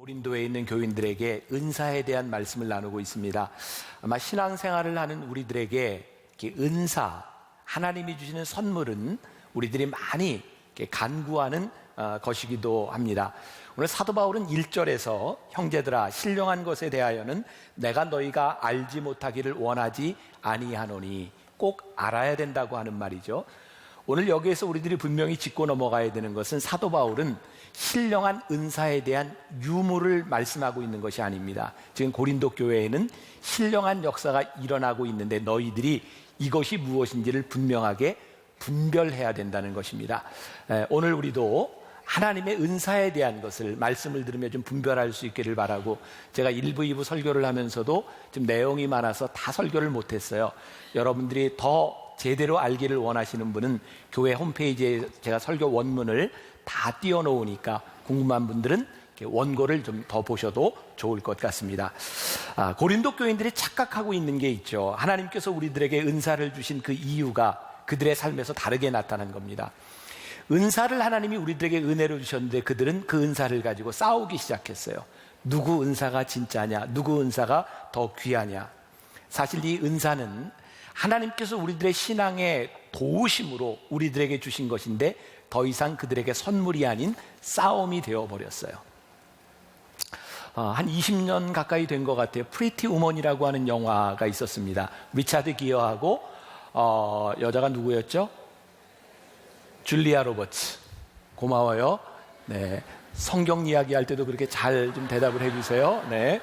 고린도에 있는 교인들에게 은사에 대한 말씀을 나누고 있습니다. 아마 신앙생활을 하는 우리들에게 은사, 하나님이 주시는 선물은 우리들이 많이 간구하는 것이기도 합니다. 오늘 사도 바울은 1절에서 형제들아 신령한 것에 대하여는 내가 너희가 알지 못하기를 원하지 아니하노니 꼭 알아야 된다고 하는 말이죠. 오늘 여기에서 우리들이 분명히 짚고 넘어가야 되는 것은 사도 바울은 신령한 은사에 대한 유무를 말씀하고 있는 것이 아닙니다. 지금 고린도 교회에는 신령한 역사가 일어나고 있는데 너희들이 이것이 무엇인지를 분명하게 분별해야 된다는 것입니다. 오늘 우리도 하나님의 은사에 대한 것을 말씀을 들으며 좀 분별할 수 있기를 바라고, 제가 1부, 2부 설교를 하면서도 좀 내용이 많아서 다 설교를 못했어요. 여러분들이 더 제대로 알기를 원하시는 분은 교회 홈페이지에 제가 설교 원문을 다 띄워놓으니까 궁금한 분들은 원고를 좀 더 보셔도 좋을 것 같습니다. 고린도 교인들이 착각하고 있는 게 있죠. 하나님께서 우리들에게 은사를 주신 그 이유가 그들의 삶에서 다르게 나타난 겁니다. 은사를 하나님이 우리들에게 은혜로 주셨는데 그들은 그 은사를 가지고 싸우기 시작했어요. 누구 은사가 진짜냐, 누구 은사가 더 귀하냐. 사실 이 은사는 하나님께서 우리들의 신앙의 도우심으로 우리들에게 주신 것인데 더 이상 그들에게 선물이 아닌 싸움이 되어버렸어요. 한 20년 가까이 된 것 같아요. 프리티 우먼이라고 하는 영화가 있었습니다. 리차드 기어하고 여자가 누구였죠? 줄리아 로버츠. 고마워요. 네, 성경 이야기할 때도 그렇게 잘 좀 대답을 해주세요. 네.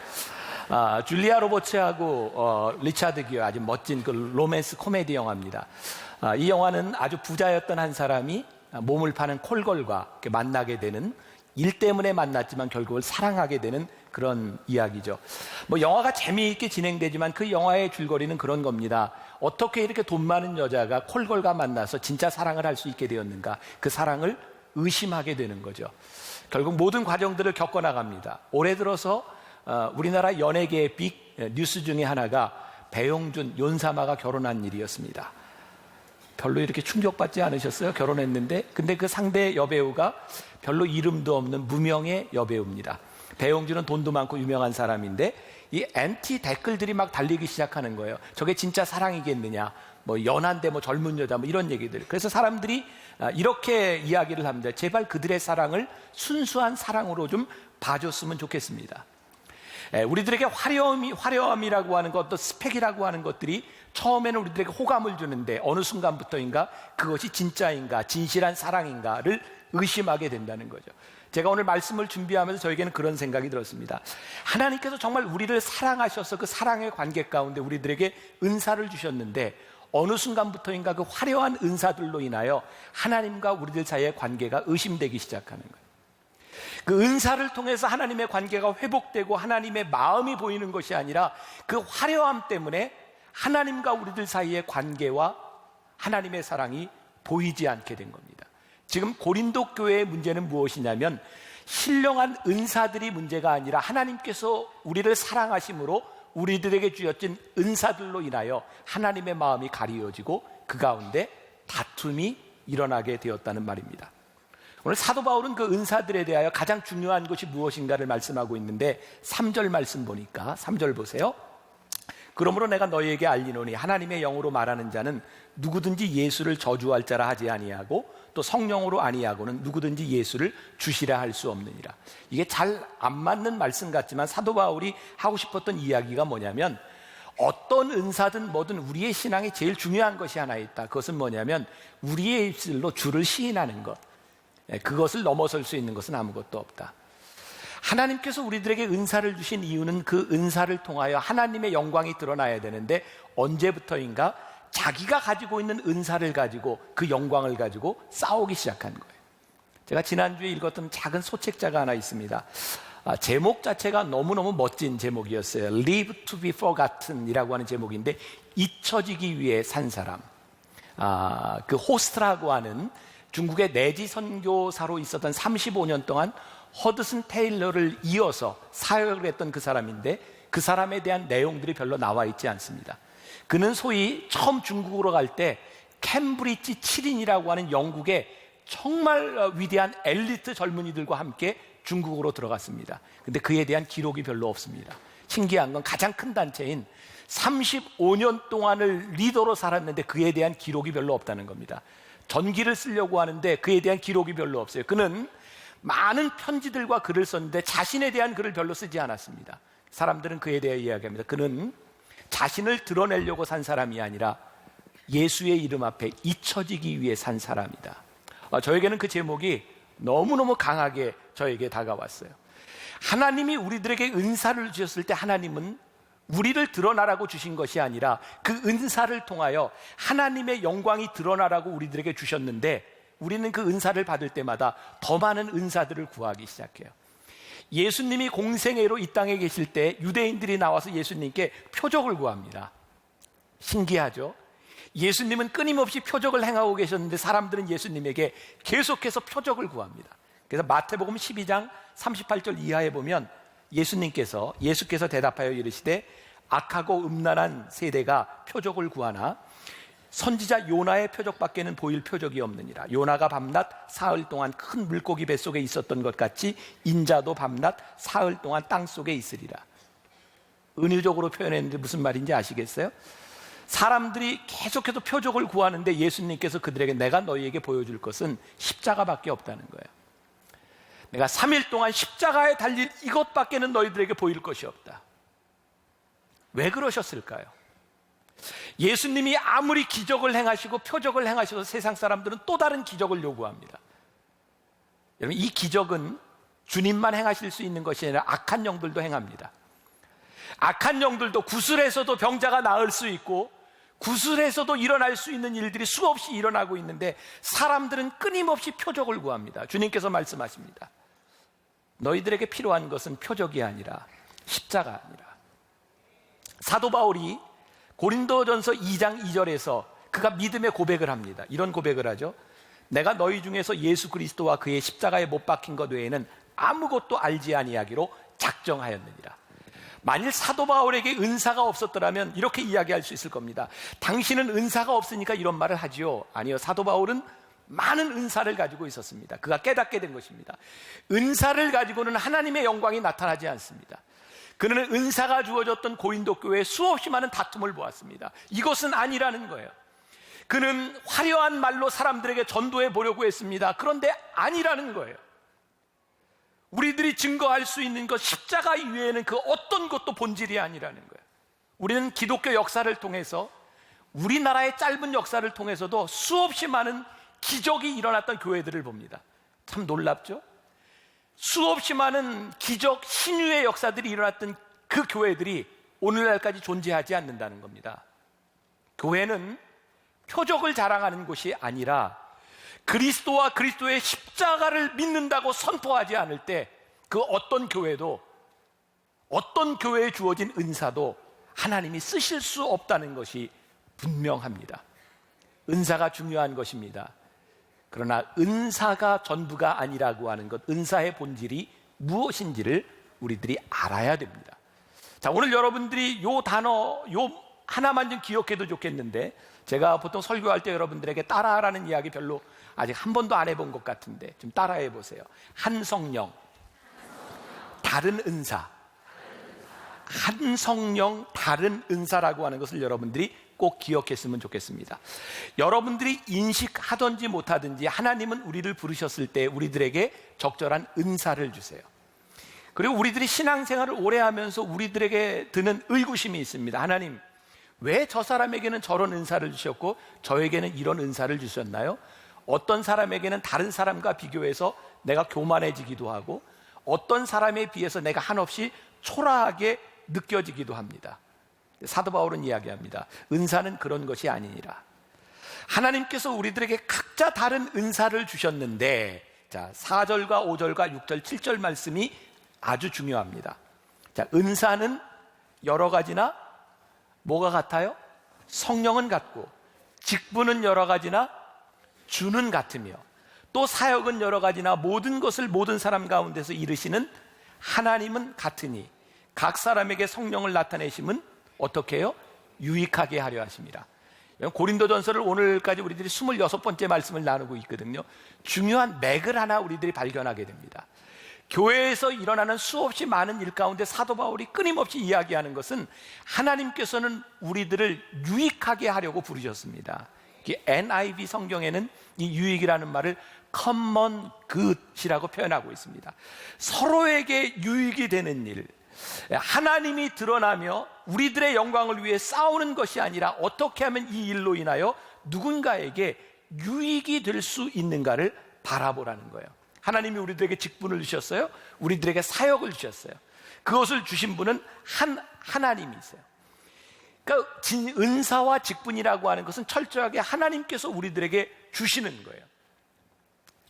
줄리아 로버츠하고 리차드 기어, 아주 멋진 그 로맨스 코미디 영화입니다. 이 영화는 아주 부자였던 한 사람이 몸을 파는 콜걸과 만나게 되는, 일 때문에 만났지만 결국은 사랑하게 되는 그런 이야기죠. 영화가 재미있게 진행되지만 그 영화의 줄거리는 그런 겁니다. 어떻게 이렇게 돈 많은 여자가 콜걸과 만나서 진짜 사랑을 할 수 있게 되었는가? 그 사랑을 의심하게 되는 거죠. 결국 모든 과정들을 겪어나갑니다. 올해 들어서 우리나라 연예계의 빅 뉴스 중에 하나가 배용준, 윤사마가 결혼한 일이었습니다. 별로 이렇게 충격받지 않으셨어요? 결혼했는데. 근데 그 상대 여배우가 별로 이름도 없는 무명의 여배우입니다. 배용준은 돈도 많고 유명한 사람인데 이 엔티 댓글들이 막 달리기 시작하는 거예요. 저게 진짜 사랑이겠느냐, 연한데 젊은 여자, 이런 얘기들. 그래서 사람들이 이렇게 이야기를 합니다. 제발 그들의 사랑을 순수한 사랑으로 좀 봐줬으면 좋겠습니다. 우리들에게 화려함이라고 하는 것, 또 스펙이라고 하는 것들이 처음에는 우리들에게 호감을 주는데 어느 순간부터인가 그것이 진짜인가, 진실한 사랑인가를 의심하게 된다는 거죠. 제가 오늘 말씀을 준비하면서 저에게는 그런 생각이 들었습니다. 하나님께서 정말 우리를 사랑하셔서 그 사랑의 관계 가운데 우리들에게 은사를 주셨는데 어느 순간부터인가 그 화려한 은사들로 인하여 하나님과 우리들 사이의 관계가 의심되기 시작하는 거예요. 그 은사를 통해서 하나님의 관계가 회복되고 하나님의 마음이 보이는 것이 아니라 그 화려함 때문에 하나님과 우리들 사이의 관계와 하나님의 사랑이 보이지 않게 된 겁니다. 지금 고린도 교회의 문제는 무엇이냐면 신령한 은사들이 문제가 아니라 하나님께서 우리를 사랑하심으로 우리들에게 주어진 은사들로 인하여 하나님의 마음이 가리워지고 그 가운데 다툼이 일어나게 되었다는 말입니다. 오늘 사도 바울은 그 은사들에 대하여 가장 중요한 것이 무엇인가를 말씀하고 있는데 3절 말씀 보니까 3절 보세요. 그러므로 내가 너희에게 알리노니 하나님의 영으로 말하는 자는 누구든지 예수를 저주할 자라 하지 아니하고 또 성령으로 아니하고는 누구든지 예수를 주시라 할 수 없느니라. 이게 잘 안 맞는 말씀 같지만 사도 바울이 하고 싶었던 이야기가 뭐냐면 어떤 은사든 뭐든 우리의 신앙에 제일 중요한 것이 하나 있다. 그것은 뭐냐면 우리의 입술로 주를 시인하는 것. 그것을 넘어설 수 있는 것은 아무것도 없다. 하나님께서 우리들에게 은사를 주신 이유는 그 은사를 통하여 하나님의 영광이 드러나야 되는데 언제부터인가 자기가 가지고 있는 은사를 가지고 그 영광을 가지고 싸우기 시작한 거예요. 제가 지난주에 읽었던 작은 소책자가 하나 있습니다. 제목 자체가 너무너무 멋진 제목이었어요. Live to be forgotten 이라고 하는 제목인데 잊혀지기 위해 산 사람. 그 호스트라고 하는 중국의 내지 선교사로 있었던 35년 동안 허드슨 테일러를 이어서 사역을 했던 그 사람인데 그 사람에 대한 내용들이 별로 나와 있지 않습니다. 그는 소위 처음 중국으로 갈 때 캠브리지 7인이라고 하는 영국의 정말 위대한 엘리트 젊은이들과 함께 중국으로 들어갔습니다. 근데 그에 대한 기록이 별로 없습니다. 신기한 건 가장 큰 단체인 35년 동안을 리더로 살았는데 그에 대한 기록이 별로 없다는 겁니다. 전기를 쓰려고 하는데 그에 대한 기록이 별로 없어요. 그는 많은 편지들과 글을 썼는데 자신에 대한 글을 별로 쓰지 않았습니다. 사람들은 그에 대해 이야기합니다. 그는 자신을 드러내려고 산 사람이 아니라 예수의 이름 앞에 잊혀지기 위해 산 사람이다. 저에게는 그 제목이 너무너무 강하게 저에게 다가왔어요. 하나님이 우리들에게 은사를 주셨을 때 하나님은 우리를 드러나라고 주신 것이 아니라 그 은사를 통하여 하나님의 영광이 드러나라고 우리들에게 주셨는데, 우리는 그 은사를 받을 때마다 더 많은 은사들을 구하기 시작해요. 예수님이 공생애로 이 땅에 계실 때 유대인들이 나와서 예수님께 표적을 구합니다. 신기하죠? 예수님은 끊임없이 표적을 행하고 계셨는데 사람들은 예수님에게 계속해서 표적을 구합니다. 그래서 마태복음 12장 38절 이하에 보면 예수께서 대답하여 이르시되 악하고 음란한 세대가 표적을 구하나 선지자 요나의 표적밖에는 보일 표적이 없느니라. 요나가 밤낮 사흘 동안 큰 물고기 뱃속에 있었던 것 같이 인자도 밤낮 사흘 동안 땅속에 있으리라. 은유적으로 표현했는데 무슨 말인지 아시겠어요? 사람들이 계속해서 표적을 구하는데 예수님께서 그들에게 내가 너희에게 보여줄 것은 십자가밖에 없다는 거예요. 내가 3일 동안 십자가에 달릴 이것밖에는 너희들에게 보일 것이 없다. 왜 그러셨을까요? 예수님이 아무리 기적을 행하시고 표적을 행하셔도 세상 사람들은 또 다른 기적을 요구합니다. 여러분, 이 기적은 주님만 행하실 수 있는 것이 아니라 악한 영들도 행합니다. 악한 영들도 구슬에서도 병자가 나을 수 있고 구슬에서도 일어날 수 있는 일들이 수없이 일어나고 있는데 사람들은 끊임없이 표적을 구합니다. 주님께서 말씀하십니다. 너희들에게 필요한 것은 표적이 아니라 십자가 아니라. 사도 바울이 고린도전서 2장 2절에서 그가 믿음의 고백을 합니다. 이런 고백을 하죠. 내가 너희 중에서 예수 그리스도와 그의 십자가에 못 박힌 것 외에는 아무것도 알지 아니하기로 작정하였느니라. 만일 사도 바울에게 은사가 없었더라면 이렇게 이야기할 수 있을 겁니다. 당신은 은사가 없으니까 이런 말을 하지요. 아니요, 사도 바울은 많은 은사를 가지고 있었습니다. 그가 깨닫게 된 것입니다. 은사를 가지고는 하나님의 영광이 나타나지 않습니다. 그는 은사가 주어졌던 고린도 교회에 수없이 많은 다툼을 보았습니다. 이것은 아니라는 거예요. 그는 화려한 말로 사람들에게 전도해 보려고 했습니다. 그런데 아니라는 거예요. 우리들이 증거할 수 있는 것 십자가 이외에는 그 어떤 것도 본질이 아니라는 거예요. 우리는 기독교 역사를 통해서, 우리나라의 짧은 역사를 통해서도 수없이 많은 기적이 일어났던 교회들을 봅니다. 참 놀랍죠? 수없이 많은 기적, 신유의 역사들이 일어났던 그 교회들이 오늘날까지 존재하지 않는다는 겁니다. 교회는 표적을 자랑하는 곳이 아니라 그리스도와 그리스도의 십자가를 믿는다고 선포하지 않을 때 그 어떤 교회도, 어떤 교회에 주어진 은사도 하나님이 쓰실 수 없다는 것이 분명합니다. 은사가 중요한 것입니다. 그러나 은사가 전부가 아니라고 하는 것, 은사의 본질이 무엇인지를 우리들이 알아야 됩니다. 자, 오늘 여러분들이 요 단어, 요 하나만 좀 기억해도 좋겠는데, 제가 보통 설교할 때 여러분들에게 따라하라는 이야기 별로 아직 한 번도 안 해본 것 같은데 좀 따라해 보세요. 한 성령, 다른 은사. 한 성령, 다른 은사라고 하는 것을 여러분들이 꼭 기억했으면 좋겠습니다. 여러분들이 인식하든지 못하든지 하나님은 우리를 부르셨을 때 우리들에게 적절한 은사를 주세요. 그리고 우리들이 신앙생활을 오래 하면서 우리들에게 드는 의구심이 있습니다. 하나님, 왜 저 사람에게는 저런 은사를 주셨고 저에게는 이런 은사를 주셨나요? 어떤 사람에게는 다른 사람과 비교해서 내가 교만해지기도 하고 어떤 사람에 비해서 내가 한없이 초라하게 느껴지기도 합니다. 사도 바울은 이야기합니다. 은사는 그런 것이 아니니라. 하나님께서 우리들에게 각자 다른 은사를 주셨는데, 자, 4절과 5절과 6절, 7절 말씀이 아주 중요합니다. 자, 은사는 여러 가지나 뭐가 같아요? 성령은 같고, 직분은 여러 가지나 주는 같으며, 또 사역은 여러 가지나 모든 것을 모든 사람 가운데서 이루시는 하나님은 같으니 각 사람에게 성령을 나타내심은 어떻게 해요? 유익하게 하려 하심이라. 고린도전서를 오늘까지 우리들이 26번째 말씀을 나누고 있거든요. 중요한 맥을 하나 우리들이 발견하게 됩니다. 교회에서 일어나는 수없이 많은 일 가운데 사도 바울이 끊임없이 이야기하는 것은 하나님께서는 우리들을 유익하게 하려고 부르셨습니다. NIV 성경에는 이 유익이라는 말을 common good이라고 표현하고 있습니다. 서로에게 유익이 되는 일, 하나님이 드러나며 우리들의 영광을 위해 싸우는 것이 아니라 어떻게 하면 이 일로 인하여 누군가에게 유익이 될 수 있는가를 바라보라는 거예요. 하나님이 우리들에게 직분을 주셨어요. 우리들에게 사역을 주셨어요. 그것을 주신 분은 하나님이세요. 그러니까 은사와 직분이라고 하는 것은 철저하게 하나님께서 우리들에게 주시는 거예요.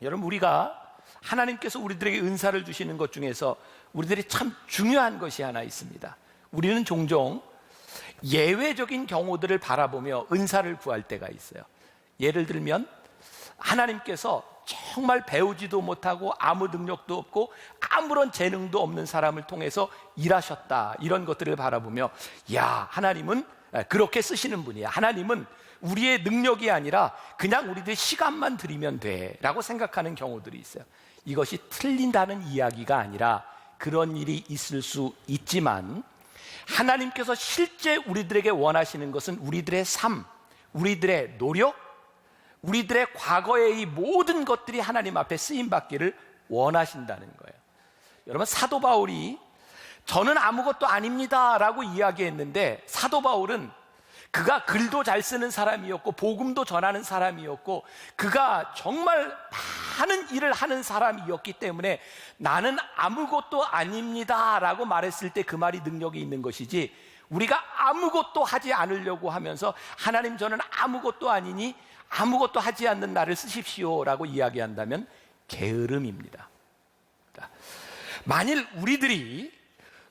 여러분, 우리가 하나님께서 우리들에게 은사를 주시는 것 중에서 우리들이 참 중요한 것이 하나 있습니다. 우리는 종종 예외적인 경우들을 바라보며 은사를 구할 때가 있어요. 예를 들면 하나님께서 정말 배우지도 못하고 아무 능력도 없고 아무런 재능도 없는 사람을 통해서 일하셨다, 이런 것들을 바라보며 야, 하나님은 그렇게 쓰시는 분이야. 하나님은 우리의 능력이 아니라 그냥 우리들의 시간만 들이면 돼 라고 생각하는 경우들이 있어요. 이것이 틀린다는 이야기가 아니라 그런 일이 있을 수 있지만 하나님께서 실제 우리들에게 원하시는 것은 우리들의 삶, 우리들의 노력, 우리들의 과거의 이 모든 것들이 하나님 앞에 쓰임받기를 원하신다는 거예요. 여러분, 사도 바울이 저는 아무것도 아닙니다 라고 이야기했는데, 사도 바울은 그가 글도 잘 쓰는 사람이었고 복음도 전하는 사람이었고 그가 정말 많은 일을 하는 사람이었기 때문에 나는 아무것도 아닙니다 라고 말했을 때 그 말이 능력이 있는 것이지, 우리가 아무것도 하지 않으려고 하면서 하나님 저는 아무것도 아니니 아무것도 하지 않는 나를 쓰십시오 라고 이야기한다면 게으름입니다. 만일 우리들이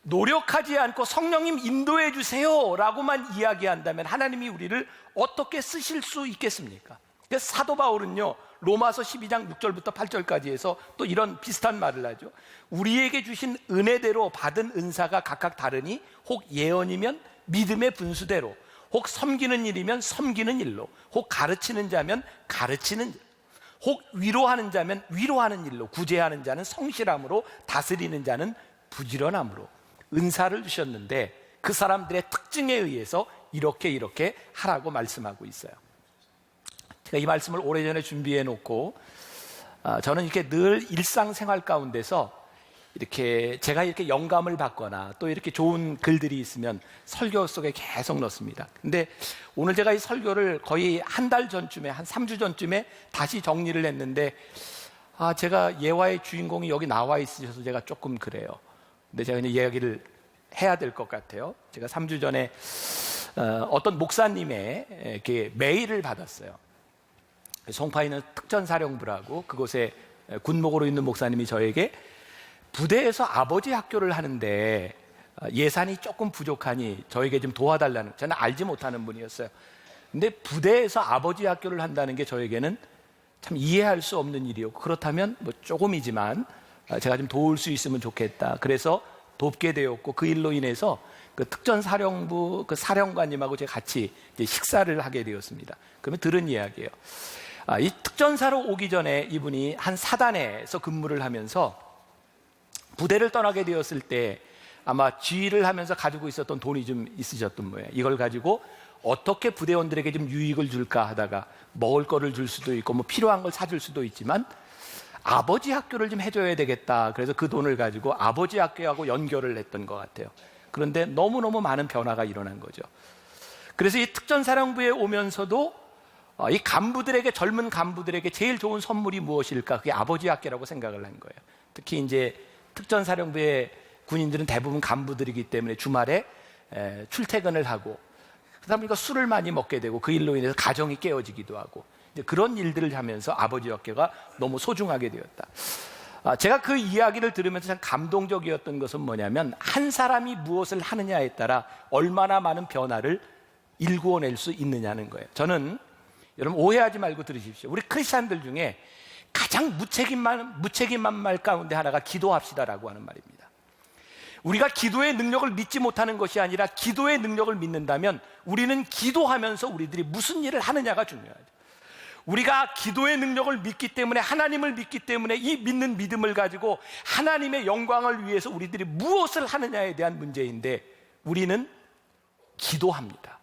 노력하지 않고 성령님 인도해 주세요 라고만 이야기한다면 하나님이 우리를 어떻게 쓰실 수 있겠습니까? 그래서 사도 바울은요, 로마서 12장 6절부터 8절까지 해서 또 이런 비슷한 말을 하죠. 우리에게 주신 은혜대로 받은 은사가 각각 다르니 혹 예언이면 믿음의 분수대로, 혹 섬기는 일이면 섬기는 일로, 혹 가르치는 자면 가르치는 일, 혹 위로하는 자면 위로하는 일로, 구제하는 자는 성실함으로, 다스리는 자는 부지런함으로 은사를 주셨는데 그 사람들의 특징에 의해서 이렇게 하라고 말씀하고 있어요. 제가 이 말씀을 오래전에 준비해 놓고 저는 이렇게 늘 일상생활 가운데서 제가 이렇게 영감을 받거나 또 이렇게 좋은 글들이 있으면 설교 속에 계속 넣습니다. 근데 오늘 제가 이 설교를 거의 한 달 전쯤에, 한 3주 전쯤에 다시 정리를 했는데 제가 예화의 주인공이 여기 나와 있으셔서 제가 조금 그래요. 근데 제가 이제 이야기를 해야 될 것 같아요. 제가 3주 전에 어떤 목사님의 이렇게 메일을 받았어요. 송파에 있는 특전사령부라고 그곳에 군목으로 있는 목사님이 저에게 부대에서 아버지 학교를 하는데 예산이 조금 부족하니 저에게 좀 도와달라는, 저는 알지 못하는 분이었어요. 근데 부대에서 아버지 학교를 한다는 게 저에게는 참 이해할 수 없는 일이었고, 그렇다면 뭐 조금이지만 제가 좀 도울 수 있으면 좋겠다. 그래서 돕게 되었고, 그 일로 인해서 그 특전사령부 그 사령관님하고 제가 같이 이제 식사를 하게 되었습니다. 그러면 들은 이야기예요. 이 특전사로 오기 전에 이분이 한 사단에서 근무를 하면서 부대를 떠나게 되었을 때 아마 지휘를 하면서 가지고 있었던 돈이 좀 있으셨던 모양이에요. 이걸 가지고 어떻게 부대원들에게 좀 유익을 줄까 하다가 먹을 거를 줄 수도 있고 뭐 필요한 걸 사줄 수도 있지만 아버지 학교를 좀 해줘야 되겠다. 그래서 그 돈을 가지고 아버지 학교하고 연결을 했던 것 같아요. 그런데 너무너무 많은 변화가 일어난 거죠. 그래서 이 특전사령부에 오면서도 이 간부들에게, 젊은 간부들에게 제일 좋은 선물이 무엇일까? 그게 아버지 학교라고 생각을 한 거예요. 특히 이제 특전사령부의 군인들은 대부분 간부들이기 때문에 주말에 출퇴근을 하고 그러다 보니까 술을 많이 먹게 되고 그 일로 인해서 가정이 깨어지기도 하고 이제 그런 일들을 하면서 아버지 학교가 너무 소중하게 되었다. 제가 그 이야기를 들으면서 참 감동적이었던 것은 뭐냐면 한 사람이 무엇을 하느냐에 따라 얼마나 많은 변화를 일구어낼 수 있느냐는 거예요. 저는 여러분 오해하지 말고 들으십시오. 우리 크리스찬들 중에 가장 무책임한 말 가운데 하나가 기도합시다라고 하는 말입니다. 우리가 기도의 능력을 믿지 못하는 것이 아니라 기도의 능력을 믿는다면 우리는 기도하면서 우리들이 무슨 일을 하느냐가 중요하죠. 우리가 기도의 능력을 믿기 때문에, 하나님을 믿기 때문에 이 믿는 믿음을 가지고 하나님의 영광을 위해서 우리들이 무엇을 하느냐에 대한 문제인데, 우리는 기도합니다.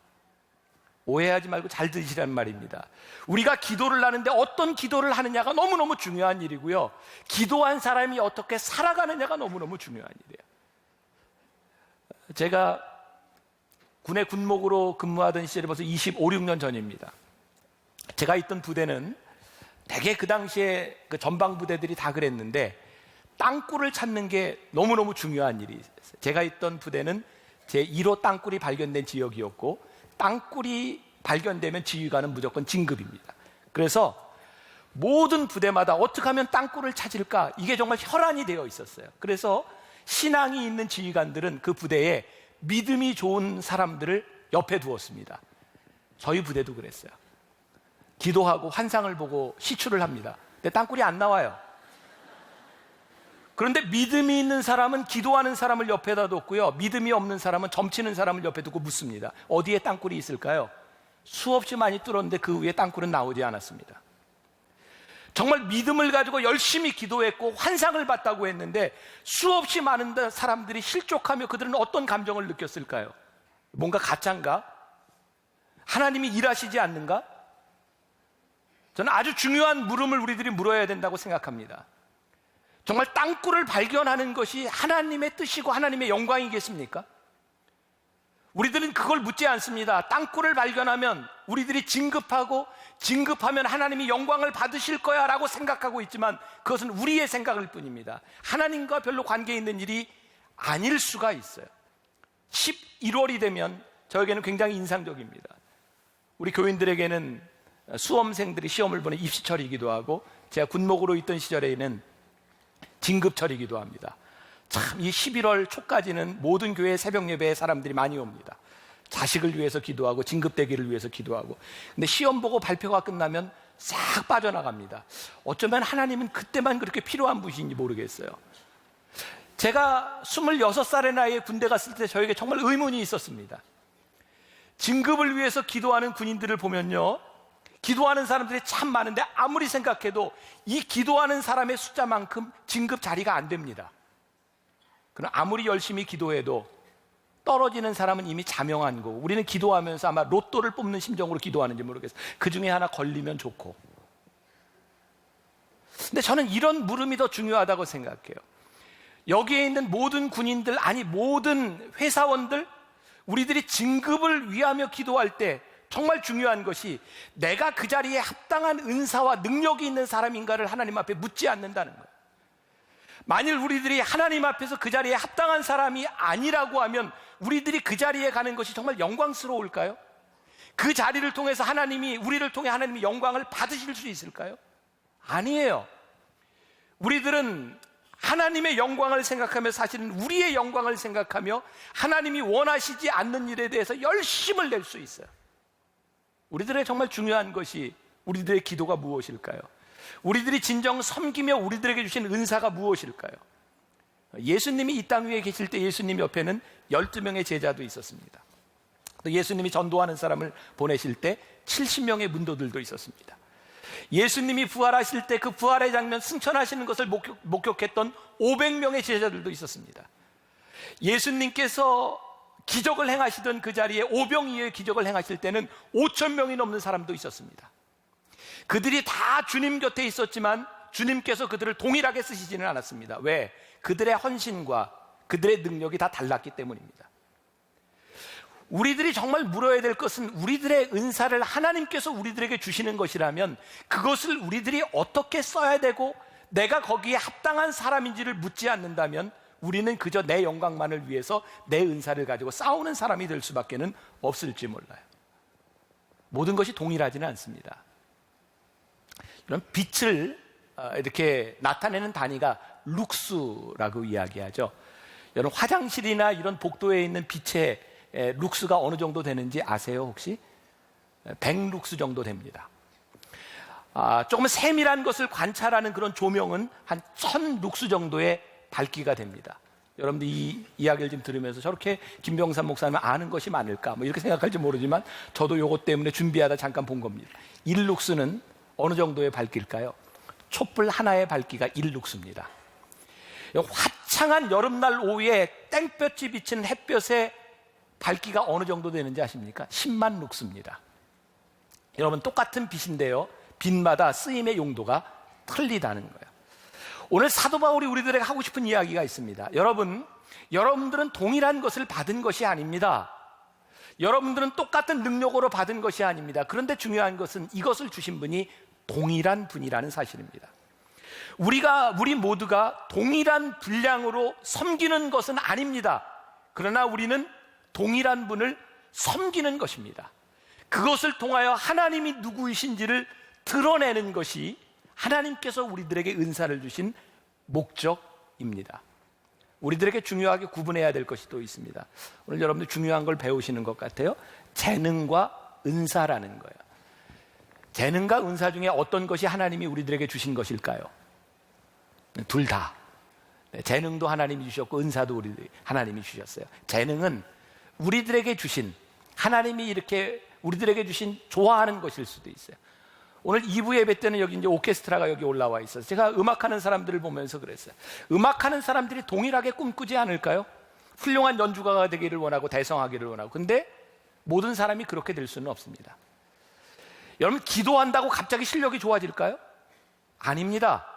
오해하지 말고 잘 들으시라는 말입니다. 우리가 기도를 하는데 어떤 기도를 하느냐가 너무너무 중요한 일이고요, 기도한 사람이 어떻게 살아가느냐가 너무너무 중요한 일이에요. 제가 군의 군목으로 근무하던 시절이 벌써 25, 6년 전입니다. 제가 있던 부대는 대개 그 당시에 그 전방 부대들이 다 그랬는데, 땅굴을 찾는 게 너무너무 중요한 일이 있었어요. 제가 있던 부대는 제1호 땅굴이 발견된 지역이었고, 땅굴이 발견되면 지휘관은 무조건 진급입니다. 그래서 모든 부대마다 어떻게 하면 땅굴을 찾을까, 이게 정말 혈안이 되어 있었어요. 그래서 신앙이 있는 지휘관들은 그 부대에 믿음이 좋은 사람들을 옆에 두었습니다. 저희 부대도 그랬어요. 기도하고 환상을 보고 시추를 합니다. 근데 땅굴이 안 나와요. 그런데 믿음이 있는 사람은 기도하는 사람을 옆에다 뒀고요, 믿음이 없는 사람은 점치는 사람을 옆에 두고 묻습니다. 어디에 땅굴이 있을까요? 수없이 많이 뚫었는데 그 위에 땅굴은 나오지 않았습니다. 정말 믿음을 가지고 열심히 기도했고 환상을 봤다고 했는데, 수없이 많은 사람들이 실족하며 그들은 어떤 감정을 느꼈을까요? 뭔가 가짜인가? 하나님이 일하시지 않는가? 저는 아주 중요한 물음을 우리들이 물어야 된다고 생각합니다. 정말 땅굴을 발견하는 것이 하나님의 뜻이고 하나님의 영광이겠습니까? 우리들은 그걸 묻지 않습니다. 땅굴을 발견하면 우리들이 진급하면 하나님이 영광을 받으실 거야 라고 생각하고 있지만, 그것은 우리의 생각일 뿐입니다. 하나님과 별로 관계 있는 일이 아닐 수가 있어요. 11월이 되면 저에게는 굉장히 인상적입니다. 우리 교인들에게는 수험생들이 시험을 보는 입시철이기도 하고, 제가 군목으로 있던 시절에는 진급철이기도 합니다. 참, 이 11월 초까지는 모든 교회 새벽 예배에 사람들이 많이 옵니다. 자식을 위해서 기도하고 진급되기를 위해서 기도하고. 근데 시험 보고 발표가 끝나면 싹 빠져나갑니다. 어쩌면 하나님은 그때만 그렇게 필요한 분인지 모르겠어요. 제가 26살의 나이에 군대 갔을 때 저에게 정말 의문이 있었습니다. 진급을 위해서 기도하는 군인들을 보면요, 기도하는 사람들이 참 많은데 아무리 생각해도 이 기도하는 사람의 숫자만큼 진급 자리가 안 됩니다. 그럼 아무리 열심히 기도해도 떨어지는 사람은 이미 자명한 거고, 우리는 기도하면서 아마 로또를 뽑는 심정으로 기도하는지 모르겠어요. 그 중에 하나 걸리면 좋고. 근데 저는 이런 물음이 더 중요하다고 생각해요. 여기에 있는 모든 군인들, 아니 모든 회사원들, 우리들이 진급을 위하며 기도할 때 정말 중요한 것이 내가 그 자리에 합당한 은사와 능력이 있는 사람인가를 하나님 앞에 묻지 않는다는 거예요. 만일 우리들이 하나님 앞에서 그 자리에 합당한 사람이 아니라고 하면 우리들이 그 자리에 가는 것이 정말 영광스러울까요? 그 자리를 통해서 우리를 통해 하나님이 영광을 받으실 수 있을까요? 아니에요. 우리들은 하나님의 영광을 생각하며, 사실은 우리의 영광을 생각하며 하나님이 원하시지 않는 일에 대해서 열심을 낼 수 있어요. 우리들의 정말 중요한 것이 우리들의 기도가 무엇일까요? 우리들이 진정 섬기며 우리들에게 주신 은사가 무엇일까요? 예수님이 이 땅 위에 계실 때 예수님 옆에는 12명의 제자도 있었습니다. 또 예수님이 전도하는 사람을 보내실 때 70명의 문도들도 있었습니다. 예수님이 부활하실 때 그 부활의 장면 승천하시는 것을 목격했던 500명의 제자들도 있었습니다. 예수님께서 기적을 행하시던 그 자리에 오병이어의 기적을 행하실 때는 5,000명이 넘는 사람도 있었습니다. 그들이 다 주님 곁에 있었지만 주님께서 그들을 동일하게 쓰시지는 않았습니다. 왜? 그들의 헌신과 그들의 능력이 다 달랐기 때문입니다. 우리들이 정말 물어야 될 것은, 우리들의 은사를 하나님께서 우리들에게 주시는 것이라면 그것을 우리들이 어떻게 써야 되고 내가 거기에 합당한 사람인지를 묻지 않는다면 우리는 그저 내 영광만을 위해서 내 은사를 가지고 싸우는 사람이 될 수밖에는 없을지 몰라요. 모든 것이 동일하지는 않습니다. 이런 빛을 이렇게 나타내는 단위가 룩스라고 이야기하죠. 여러분, 화장실이나 이런 복도에 있는 빛의 룩스가 어느 정도 되는지 아세요 혹시? 100룩스 정도 됩니다. 조금 세밀한 것을 관찰하는 그런 조명은 한 1000룩스 정도의 밝기가 됩니다. 여러분들 이 이야기를 좀 들으면서 저렇게 김병삼 목사님은 아는 것이 많을까 뭐 이렇게 생각할지 모르지만 저도 이것 때문에 준비하다 잠깐 본 겁니다. 1룩스는 어느 정도의 밝기일까요? 촛불 하나의 밝기가 1룩스입니다. 화창한 여름날 오후에 땡볕이 비치는 햇볕의 밝기가 어느 정도 되는지 아십니까? 10만 룩스입니다. 여러분, 똑같은 빛인데요, 빛마다 쓰임의 용도가 틀리다는 거예요. 오늘 사도 바울이 우리들에게 하고 싶은 이야기가 있습니다. 여러분들은 동일한 것을 받은 것이 아닙니다. 여러분들은 똑같은 능력으로 받은 것이 아닙니다. 그런데 중요한 것은 이것을 주신 분이 동일한 분이라는 사실입니다. 우리 모두가 동일한 분량으로 섬기는 것은 아닙니다. 그러나 우리는 동일한 분을 섬기는 것입니다. 그것을 통하여 하나님이 누구이신지를 드러내는 것이 하나님께서 우리들에게 은사를 주신 목적입니다. 우리들에게 중요하게 구분해야 될 것이 또 있습니다. 오늘 여러분들 중요한 걸 배우시는 것 같아요. 재능과 은사라는 거예요. 재능과 은사 중에 어떤 것이 하나님이 우리들에게 주신 것일까요? 둘 다. 재능도 하나님이 주셨고 은사도 하나님이 주셨어요. 재능은 우리들에게 주신, 하나님이 이렇게 우리들에게 주신 좋아하는 것일 수도 있어요. 오늘 2부 예배 때는 여기 이제 오케스트라가 여기 올라와 있어서 제가 음악하는 사람들을 보면서 그랬어요. 음악하는 사람들이 동일하게 꿈꾸지 않을까요? 훌륭한 연주가가 되기를 원하고 대성하기를 원하고. 근데 모든 사람이 그렇게 될 수는 없습니다. 여러분, 기도한다고 갑자기 실력이 좋아질까요? 아닙니다.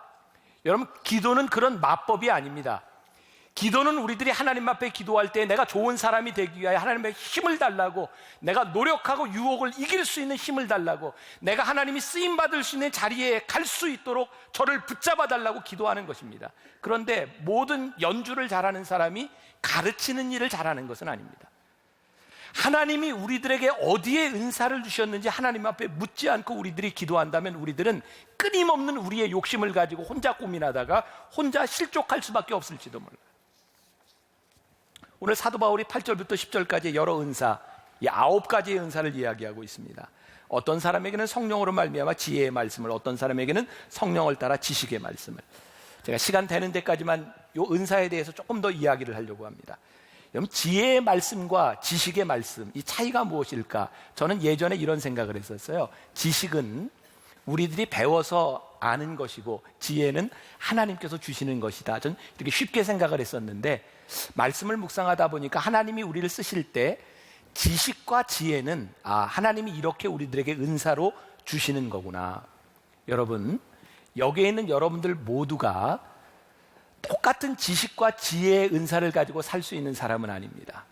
여러분, 기도는 그런 마법이 아닙니다. 기도는 우리들이 하나님 앞에 기도할 때 내가 좋은 사람이 되기 위하여 하나님의 힘을 달라고, 내가 노력하고 유혹을 이길 수 있는 힘을 달라고, 내가 하나님이 쓰임받을 수 있는 자리에 갈 수 있도록 저를 붙잡아 달라고 기도하는 것입니다. 그런데 모든 연주를 잘하는 사람이 가르치는 일을 잘하는 것은 아닙니다. 하나님이 우리들에게 어디에 은사를 주셨는지 하나님 앞에 묻지 않고 우리들이 기도한다면 우리들은 끊임없는 우리의 욕심을 가지고 혼자 고민하다가 혼자 실족할 수밖에 없을지도 몰라요. 오늘 사도 바울이 8절부터 10절까지 여러 은사, 이 9가지의 은사를 이야기하고 있습니다. 어떤 사람에게는 성령으로 말미암아 지혜의 말씀을, 어떤 사람에게는 성령을 따라 지식의 말씀을. 제가 시간 되는 데까지만 이 은사에 대해서 조금 더 이야기를 하려고 합니다. 여러분, 지혜의 말씀과 지식의 말씀, 이 차이가 무엇일까? 저는 예전에 이런 생각을 했었어요. 지식은 우리들이 배워서 아는 것이고 지혜는 하나님께서 주시는 것이다. 전 이렇게 쉽게 생각을 했었는데 말씀을 묵상하다 보니까 하나님이 우리를 쓰실 때 지식과 지혜는 하나님이 이렇게 우리들에게 은사로 주시는 거구나. 여러분, 여기에 있는 여러분들 모두가 똑같은 지식과 지혜의 은사를 가지고 살 수 있는 사람은 아닙니다.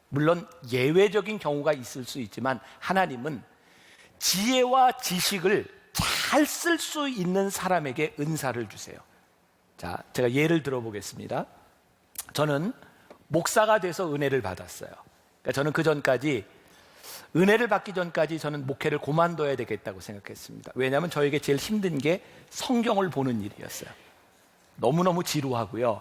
물론 예외적인 경우가 있을 수 있지만 하나님은 지혜와 지식을 잘 쓸 수 있는 사람에게 은사를 주세요. 자, 제가 예를 들어보겠습니다. 저는 목사가 돼서 은혜를 받았어요. 그러니까 저는 그 전까지, 은혜를 받기 전까지 저는 목회를 그만둬야 되겠다고 생각했습니다. 왜냐하면 저에게 제일 힘든 게 성경을 보는 일이었어요. 너무너무 지루하고요.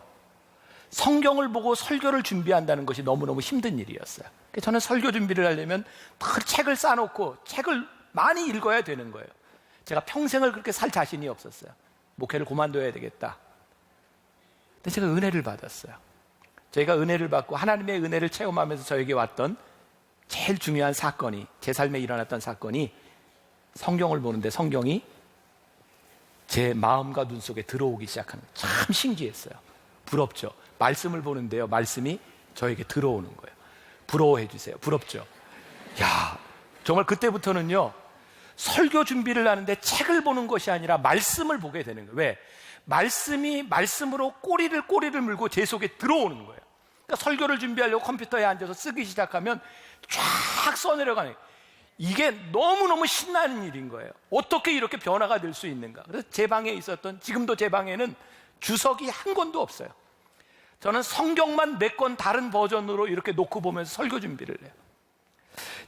성경을 보고 설교를 준비한다는 것이 너무너무 힘든 일이었어요. 그래서 저는 설교 준비를 하려면 그 책을 쌓아놓고 책을 많이 읽어야 되는 거예요. 제가 평생을 그렇게 살 자신이 없었어요. 목회를 그만둬야 되겠다. 근데 제가 은혜를 받았어요. 저희가 은혜를 받고 하나님의 은혜를 체험하면서 저에게 왔던 제일 중요한 사건이, 제 삶에 일어났던 사건이 성경을 보는데 성경이 제 마음과 눈 속에 들어오기 시작하는 거예요. 참 신기했어요. 부럽죠. 말씀을 보는데요, 말씀이 저에게 들어오는 거예요. 부러워해 주세요. 부럽죠. 야, 정말 그때부터는요, 설교 준비를 하는데 책을 보는 것이 아니라 말씀을 보게 되는 거예요. 왜? 말씀이 말씀으로 꼬리를 물고 제 속에 들어오는 거예요. 그러니까 설교를 준비하려고 컴퓨터에 앉아서 쓰기 시작하면 쫙 써내려가는 거예요. 이게 너무너무 신나는 일인 거예요. 어떻게 이렇게 변화가 될 수 있는가. 그래서 제 방에 있었던, 지금도 제 방에는 주석이 한 권도 없어요. 저는 성경만 몇 권 다른 버전으로 이렇게 놓고 보면서 설교 준비를 해요.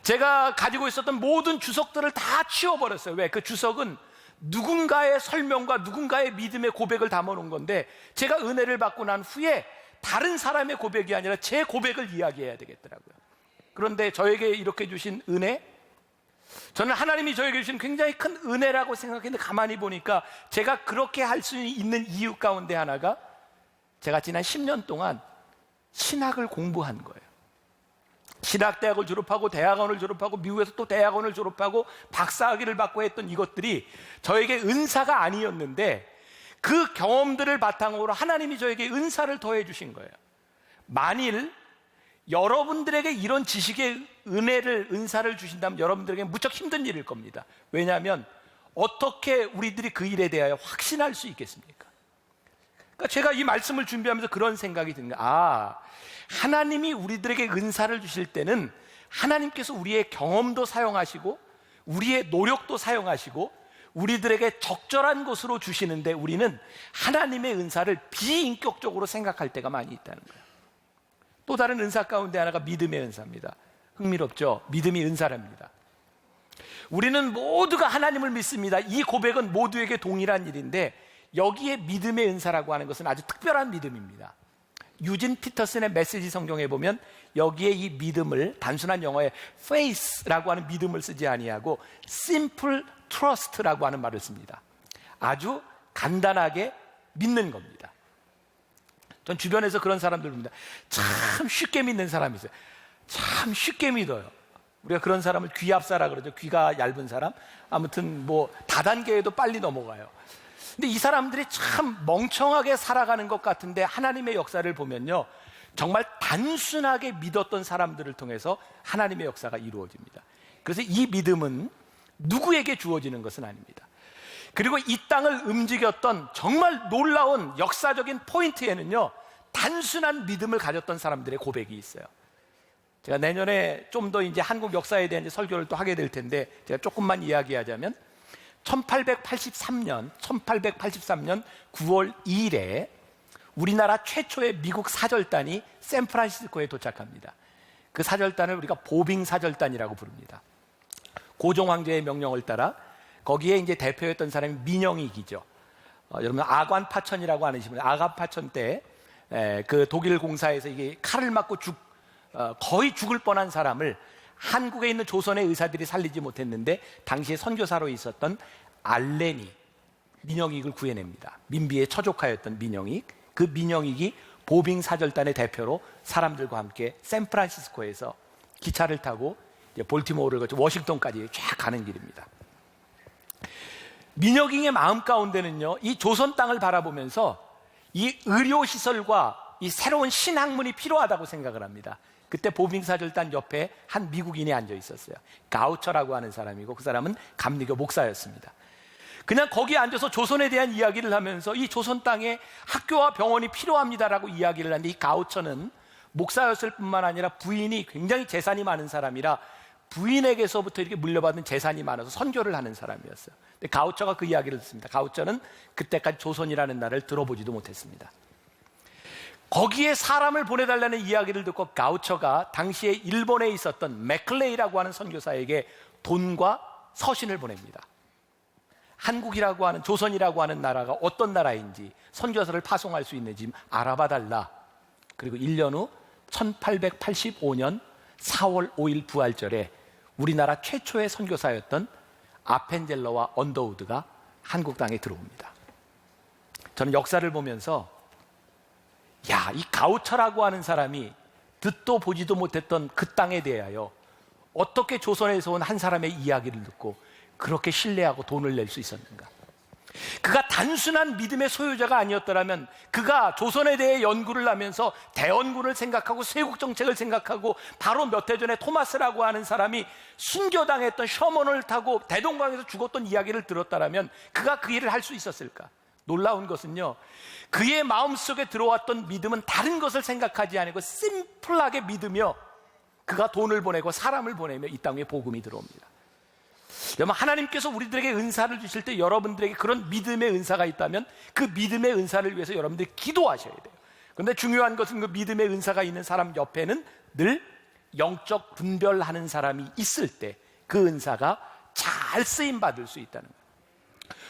제가 가지고 있었던 모든 주석들을 다 치워버렸어요. 왜? 그 주석은 누군가의 설명과 누군가의 믿음의 고백을 담아놓은 건데, 제가 은혜를 받고 난 후에 다른 사람의 고백이 아니라 제 고백을 이야기해야 되겠더라고요. 그런데 저에게 이렇게 주신 은혜, 저는 하나님이 저에게 주신 굉장히 큰 은혜라고 생각했는데 가만히 보니까 제가 그렇게 할 수 있는 이유 가운데 하나가 제가 지난 10년 동안 신학을 공부한 거예요. 신학대학을 졸업하고 대학원을 졸업하고 미국에서 또 대학원을 졸업하고 박사학위를 받고 했던 이것들이 저에게 은사가 아니었는데 그 경험들을 바탕으로 하나님이 저에게 은사를 더해 주신 거예요. 만일 여러분들에게 이런 지식의 은사를 주신다면 여러분들에게 무척 힘든 일일 겁니다. 왜냐하면 어떻게 우리들이 그 일에 대하여 확신할 수 있겠습니까? 그러니까 제가 이 말씀을 준비하면서 그런 생각이 드는 거예요. 하나님이 우리들에게 은사를 주실 때는 하나님께서 우리의 경험도 사용하시고 우리의 노력도 사용하시고 우리들에게 적절한 것으로 주시는데 우리는 하나님의 은사를 비인격적으로 생각할 때가 많이 있다는 거예요. 또 다른 은사 가운데 하나가 믿음의 은사입니다. 흥미롭죠? 믿음이 은사랍니다. 우리는 모두가 하나님을 믿습니다. 이 고백은 모두에게 동일한 일인데 여기에 믿음의 은사라고 하는 것은 아주 특별한 믿음입니다. 유진 피터슨의 메시지 성경에 보면 여기에 이 믿음을 단순한 영어의 faith라고 하는 믿음을 쓰지 아니하고 simple trust라고 하는 말을 씁니다. 아주 간단하게 믿는 겁니다. 전 주변에서 그런 사람들 봅니다. 참 쉽게 믿는 사람이 있어요. 참 쉽게 믿어요. 우리가 그런 사람을 귀합사라 그러죠. 귀가 얇은 사람. 아무튼 뭐 다단계에도 빨리 넘어가요. 근데 이 사람들이 참 멍청하게 살아가는 것 같은데 하나님의 역사를 보면요, 정말 단순하게 믿었던 사람들을 통해서 하나님의 역사가 이루어집니다. 그래서 이 믿음은 누구에게 주어지는 것은 아닙니다. 그리고 이 땅을 움직였던 정말 놀라운 역사적인 포인트에는요, 단순한 믿음을 가졌던 사람들의 고백이 있어요. 제가 내년에 좀 더 이제 한국 역사에 대한 설교를 또 하게 될 텐데 제가 조금만 이야기하자면 1883년 9월 2일에 우리나라 최초의 미국 사절단이 샌프란시스코에 도착합니다. 그 사절단을 우리가 보빙 사절단이라고 부릅니다. 고종 황제의 명령을 따라 거기에 이제 대표였던 사람이 민영익이죠. 여러분 아관 파천이라고 하는 분이 아관 파천 때 그 독일 공사에서 이게 칼을 맞고 거의 죽을 뻔한 사람을 한국에 있는 조선의 의사들이 살리지 못했는데 당시에 선교사로 있었던 알렌이 민영익을 구해냅니다. 민비의 처조카였던 민영익, 그 민영익이 보빙 사절단의 대표로 사람들과 함께 샌프란시스코에서 기차를 타고 이제 볼티모어를 거쳐 워싱턴까지 쫙 가는 길입니다. 민영익의 마음 가운데는요, 이 조선 땅을 바라보면서 이 의료시설과 이 새로운 신학문이 필요하다고 생각을 합니다. 그때 보빙사절단 옆에 한 미국인이 앉아 있었어요. 가우처라고 하는 사람이고 그 사람은 감리교 목사였습니다. 그냥 거기에 앉아서 조선에 대한 이야기를 하면서 이 조선 땅에 학교와 병원이 필요합니다라고 이야기를 하는데 이 가우처는 목사였을 뿐만 아니라 부인이 굉장히 재산이 많은 사람이라 부인에게서부터 이렇게 물려받은 재산이 많아서 선교를 하는 사람이었어요. 근데 가우처가 그 이야기를 듣습니다. 가우처는 그때까지 조선이라는 나라를 들어보지도 못했습니다. 거기에 사람을 보내달라는 이야기를 듣고 가우처가 당시에 일본에 있었던 맥클레이라고 하는 선교사에게 돈과 서신을 보냅니다. 한국이라고 하는, 조선이라고 하는 나라가 어떤 나라인지 선교사를 파송할 수 있는지 알아봐 달라. 그리고 1년 후 1885년 4월 5일 부활절에 우리나라 최초의 선교사였던 아펜젤러와 언더우드가 한국 땅에 들어옵니다. 저는 역사를 보면서 이 가우처라고 하는 사람이 듣도 보지도 못했던 그 땅에 대하여 어떻게 조선에서 온 한 사람의 이야기를 듣고 그렇게 신뢰하고 돈을 낼 수 있었는가? 그가 단순한 믿음의 소유자가 아니었더라면 그가 조선에 대해 연구를 하면서 대원군을 생각하고 쇄국 정책을 생각하고 바로 몇 해 전에 토마스라고 하는 사람이 순교당했던 셔먼을 타고 대동강에서 죽었던 이야기를 들었다면 그가 그 일을 할 수 있었을까? 놀라운 것은요, 그의 마음속에 들어왔던 믿음은 다른 것을 생각하지 않고 심플하게 믿으며 그가 돈을 보내고 사람을 보내며 이 땅에 복음이 들어옵니다. 여러분, 하나님께서 우리들에게 은사를 주실 때 여러분들에게 그런 믿음의 은사가 있다면 그 믿음의 은사를 위해서 여러분들이 기도하셔야 돼요. 그런데 중요한 것은 그 믿음의 은사가 있는 사람 옆에는 늘 영적 분별하는 사람이 있을 때 그 은사가 잘 쓰임받을 수 있다는 거예요.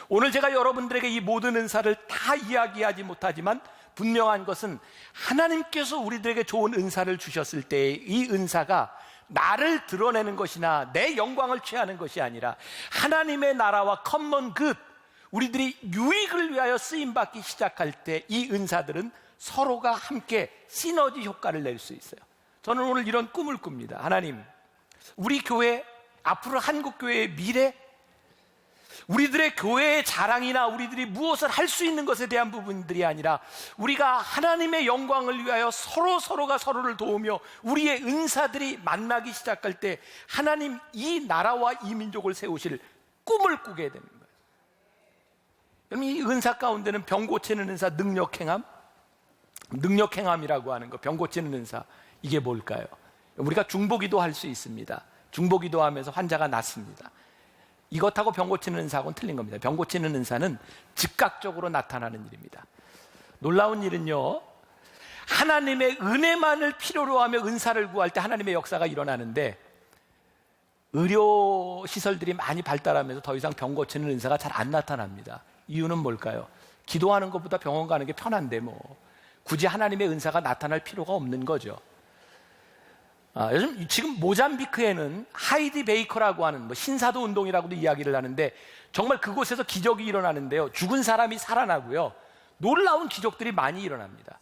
오늘 제가 여러분들에게 이 모든 은사를 다 이야기하지 못하지만 분명한 것은 하나님께서 우리들에게 좋은 은사를 주셨을 때 이 은사가 나를 드러내는 것이나 내 영광을 취하는 것이 아니라 하나님의 나라와 커먼 굿, 우리들이 유익을 위하여 쓰임받기 시작할 때 이 은사들은 서로가 함께 시너지 효과를 낼 수 있어요. 저는 오늘 이런 꿈을 꿉니다. 하나님, 우리 교회, 앞으로 한국교회의 미래, 우리들의 교회의 자랑이나 우리들이 무엇을 할 수 있는 것에 대한 부분들이 아니라 우리가 하나님의 영광을 위하여 서로가 서로를 도우며 우리의 은사들이 만나기 시작할 때 하나님 이 나라와 이 민족을 세우실 꿈을 꾸게 되는 거예요. 여러분, 이 은사 가운데는 병 고치는 은사, 능력행함이라고 하는 거, 병 고치는 은사, 이게 뭘까요? 우리가 중보기도 할 수 있습니다. 중보기도 하면서 환자가 낫습니다. 이것하고 병 고치는 은사하고는 틀린 겁니다. 병 고치는 은사는 즉각적으로 나타나는 일입니다. 놀라운 일은요, 하나님의 은혜만을 필요로 하며 은사를 구할 때 하나님의 역사가 일어나는데, 의료시설들이 많이 발달하면서 더 이상 병 고치는 은사가 잘 안 나타납니다. 이유는 뭘까요? 기도하는 것보다 병원 가는 게 편한데 굳이 하나님의 은사가 나타날 필요가 없는 거죠. 요즘 지금 모잠비크에는 하이디 베이커라고 하는 신사도 운동이라고도 이야기를 하는데, 정말 그곳에서 기적이 일어나는데요, 죽은 사람이 살아나고요, 놀라운 기적들이 많이 일어납니다.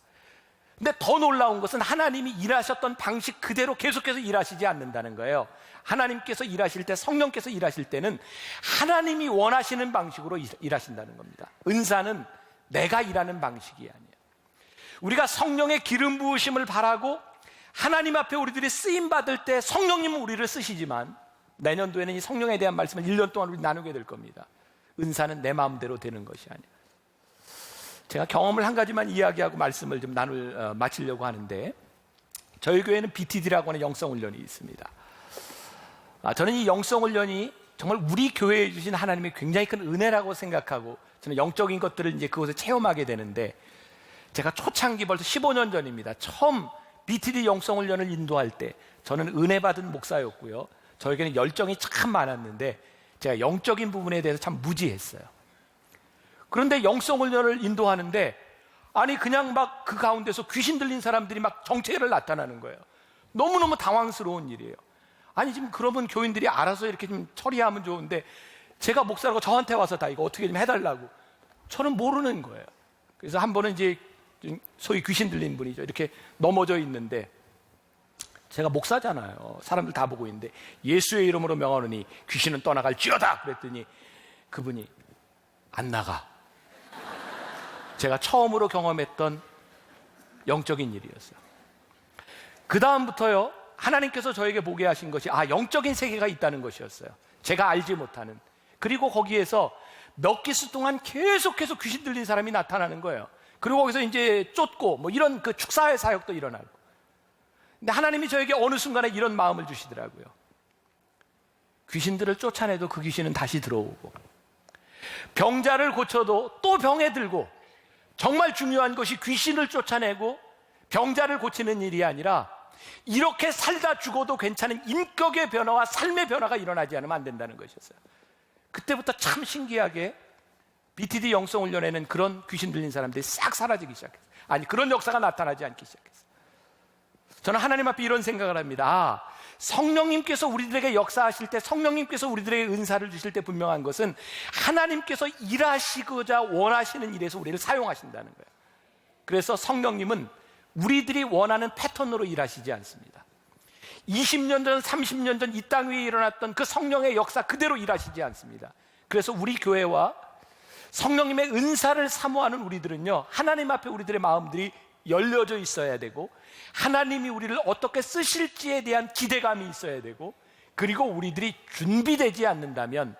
근데 더 놀라운 것은 하나님이 일하셨던 방식 그대로 계속해서 일하시지 않는다는 거예요. 하나님께서 일하실 때, 성령께서 일하실 때는 하나님이 원하시는 방식으로 일하신다는 겁니다. 은사는 내가 일하는 방식이 아니에요. 우리가 성령의 기름 부으심을 바라고 하나님 앞에 우리들이 쓰임 받을 때 성령님은 우리를 쓰시지만, 내년도에는 이 성령에 대한 말씀을 1년 동안 우리 나누게 될 겁니다. 은사는 내 마음대로 되는 것이 아니에요. 제가 경험을 한 가지만 이야기하고 말씀을 좀 마치려고 하는데, 저희 교회는 BTD라고 하는 영성훈련이 있습니다. 저는 이 영성훈련이 정말 우리 교회에 주신 하나님의 굉장히 큰 은혜라고 생각하고, 저는 영적인 것들을 이제 그곳에 체험하게 되는데, 제가 초창기 벌써 15년 전입니다. 처음 BTD 영성훈련을 인도할 때 저는 은혜 받은 목사였고요, 저에게는 열정이 참 많았는데 제가 영적인 부분에 대해서 참 무지했어요. 그런데 영성훈련을 인도하는데, 아니 그냥 막 그 가운데서 귀신 들린 사람들이 막 정체를 나타나는 거예요. 너무너무 당황스러운 일이에요. 아니 지금 그러면 교인들이 알아서 이렇게 좀 처리하면 좋은데, 제가 목사라고 저한테 와서 다 이거 어떻게 좀 해달라고, 저는 모르는 거예요. 그래서 한 번은 이제 소위 귀신 들린 분이죠, 이렇게 넘어져 있는데, 제가 목사잖아요, 사람들 다 보고 있는데, 예수의 이름으로 명하노니 귀신은 떠나갈지어다 그랬더니 그분이 안 나가. 제가 처음으로 경험했던 영적인 일이었어요. 그 다음부터요, 하나님께서 저에게 보게 하신 것이 영적인 세계가 있다는 것이었어요. 제가 알지 못하는. 그리고 거기에서 몇 기수 동안 계속해서 귀신 들린 사람이 나타나는 거예요. 그리고 거기서 이제 쫓고 이런 그 축사의 사역도 일어나고. 근데 하나님이 저에게 어느 순간에 이런 마음을 주시더라고요. 귀신들을 쫓아내도 그 귀신은 다시 들어오고, 병자를 고쳐도 또 병에 들고, 정말 중요한 것이 귀신을 쫓아내고 병자를 고치는 일이 아니라 이렇게 살다 죽어도 괜찮은 인격의 변화와 삶의 변화가 일어나지 않으면 안 된다는 것이었어요. 그때부터 참 신기하게 BTD 영성훈련에는 그런 귀신 들린 사람들이 싹 사라지기 시작했어요. 아니, 그런 역사가 나타나지 않기 시작했어요. 저는 하나님 앞에 이런 생각을 합니다. 성령님께서 우리들에게 역사하실 때, 성령님께서 우리들에게 은사를 주실 때 분명한 것은 하나님께서 일하시고자 원하시는 일에서 우리를 사용하신다는 거예요. 그래서 성령님은 우리들이 원하는 패턴으로 일하시지 않습니다. 20년 전, 30년 전 이 땅 위에 일어났던 그 성령의 역사 그대로 일하시지 않습니다. 그래서 우리 교회와 성령님의 은사를 사모하는 우리들은요, 하나님 앞에 우리들의 마음들이 열려져 있어야 되고, 하나님이 우리를 어떻게 쓰실지에 대한 기대감이 있어야 되고, 그리고 우리들이 준비되지 않는다면,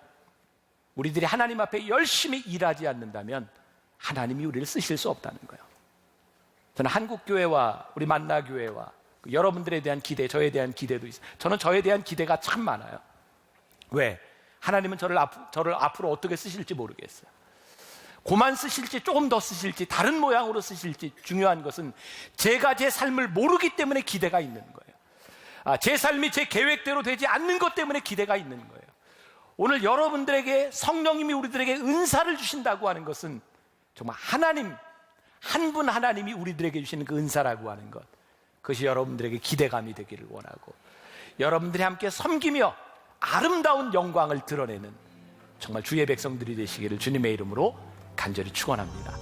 우리들이 하나님 앞에 열심히 일하지 않는다면 하나님이 우리를 쓰실 수 없다는 거예요. 저는 한국교회와 우리 만나교회와 여러분들에 대한 기대, 저에 대한 기대도 있어요. 저는 저에 대한 기대가 참 많아요. 왜? 하나님은 저를 앞으로 어떻게 쓰실지 모르겠어요. 그만 쓰실지 조금 더 쓰실지 다른 모양으로 쓰실지, 중요한 것은 제가 제 삶을 모르기 때문에 기대가 있는 거예요. 제 삶이 제 계획대로 되지 않는 것 때문에 기대가 있는 거예요. 오늘 여러분들에게 성령님이 우리들에게 은사를 주신다고 하는 것은 정말 하나님, 한 분 하나님이 우리들에게 주시는 그 은사라고 하는 것, 그것이 여러분들에게 기대감이 되기를 원하고, 여러분들이 함께 섬기며 아름다운 영광을 드러내는 정말 주의 백성들이 되시기를 주님의 이름으로 간절히 축원합니다.